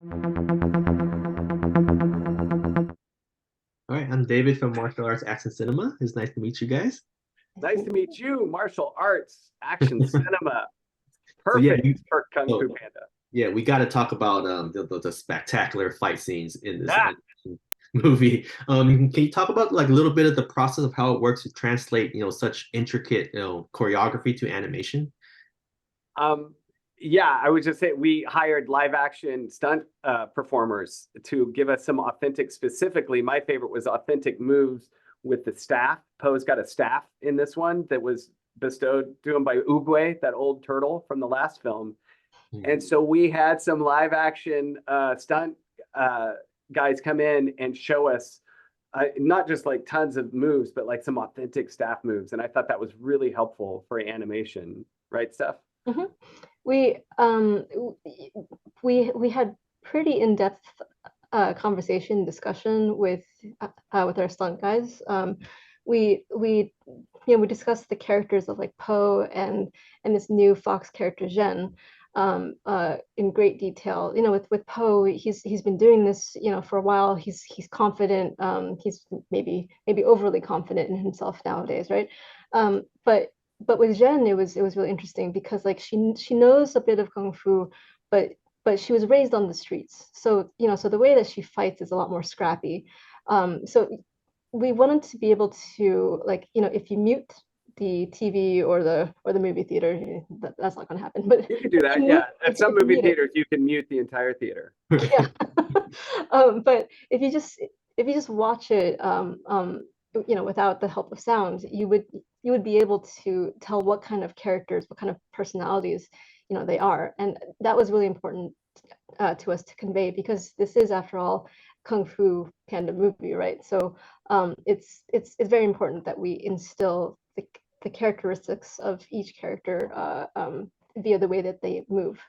All right, I'm David from Martial Arts Action Cinema. It's nice to meet you guys. Nice to meet you. Martial arts, action, cinema. So yeah, Perfect for Kung Fu so Panda. yeah, we got to talk about the spectacular fight scenes in this Ah, movie. Can you talk about like a little bit of the process of how it works to translate such intricate choreography to animation? um, yeah, I would just say we hired live action stunt performers to give us some authentic, specifically, my favorite was authentic moves with the staff. Poe's got a staff in this one that was bestowed to him by Oogway, that old turtle from the last film. Hmm. And so we had some live action stunt uh, guys come in and show us not just like tons of moves, but like some authentic staff moves. And I thought that was really helpful for animation, right, Steph? hmm We we had pretty in-depth conversation discussion with our stunt guys. We we discussed the characters of like Poe and this new Fox character Jen in great detail. You know, with Poe, he's been doing this for a while. He's confident. He's maybe overly confident in himself nowadays, right? But with Jen, it was really interesting because like she knows a bit of kung fu, but she was raised on the streets, so so the way that she fights is a lot more scrappy. So we wanted to be able to like if you mute the TV or the movie theater, that's not going to happen. But You could do that, mute, yeah. At some if you movie mute it, theaters, you can mute the entire theater. yeah. But if you just watch it, without the help of sound, you would be able to tell what kind of characters, what kind of personalities, they are, and that was really important to us to convey because this is, after all, Kung Fu Panda movie, right? So it's very important that we instill the characteristics of each character via the way that they move.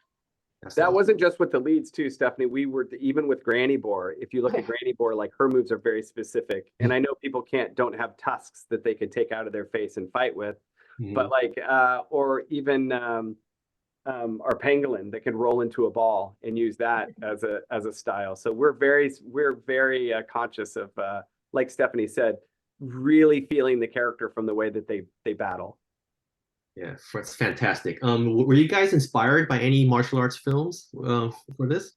That's That awesome. wasn't just with the leads too, Stephanie. We were even with Granny Boar. If you look at Granny Boar, like her moves are very specific. And I know people don't have tusks that they could take out of their face and fight with, but Mhm. like or even our pangolin that can roll into a ball and use that as a style. So we're very conscious of like Stephanie said, really feeling the character from the way that they battle. Yeah, it's fantastic. Were you guys inspired by any martial arts films for this?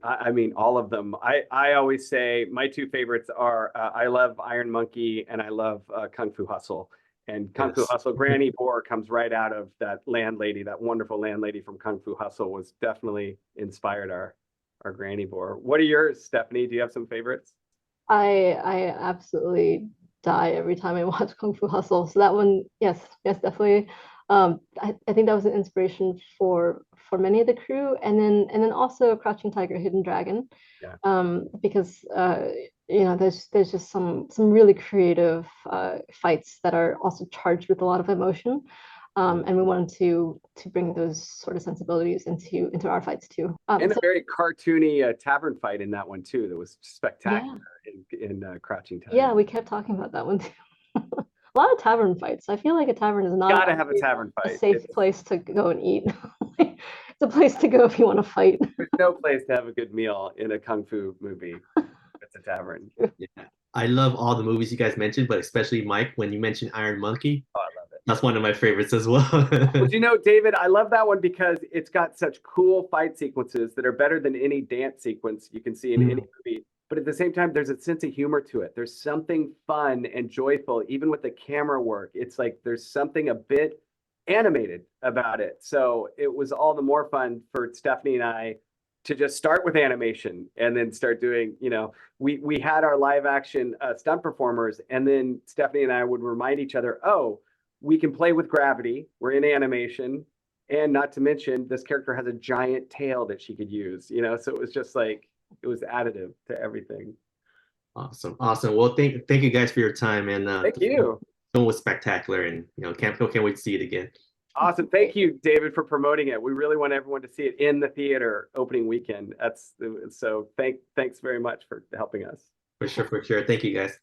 I mean, all of them. I always say my two favorites are I love Iron Monkey and I love Kung Fu Hustle. And Kung Fu Yes. Hustle, Granny Boar comes right out of that landlady, that wonderful landlady from Kung Fu Hustle was definitely inspired our Granny Boar. What are yours, Stephanie? Do you have some favorites? I absolutely die every time I watch Kung Fu Hustle. So that one, yes, yes, definitely. I think that was an inspiration for many of the crew, and then also Crouching Tiger, Hidden Dragon, Yeah. because there's just some really creative fights that are also charged with a lot of emotion. And we wanted to bring those sort of sensibilities into our fights too. And a So very cartoony tavern fight in that one too. That was yeah, spectacular in Crouching Tiger. yeah, we kept talking about that one too. A lot of tavern fights. I feel like a tavern is not Gotta have a actually tavern a fight. safe place to go and eat. It's a place to go if you want to fight. There's no place to have a good meal in a kung fu movie. It's a tavern. Yeah. I love all the movies you guys mentioned, but especially Mike, when you mentioned Iron Monkey, Oh, I love it. that's one of my favorites as well. Well, you know, David, I love that one because it's got such cool fight sequences that are better than any dance sequence you can see in any movie. But at the same time, there's a sense of humor to it. There's something fun and joyful, even with the camera work. It's like there's something a bit animated about it. So it was all the more fun for Stephanie and I to just start with animation and then start doing, we had our live action stunt performers, and then Stephanie and I would remind each other, oh, we can play with gravity. We're in animation. And not to mention, this character has a giant tail that she could use, so it was just like, it was additive to everything. Awesome, awesome. Well, thank you guys for your time, and Thank the you. film was spectacular, and can't wait to see it again. Awesome. Thank you, David, for promoting it. We really want everyone to see it in the theater opening weekend. Thanks very much for helping us. For sure, for sure. Thank you guys.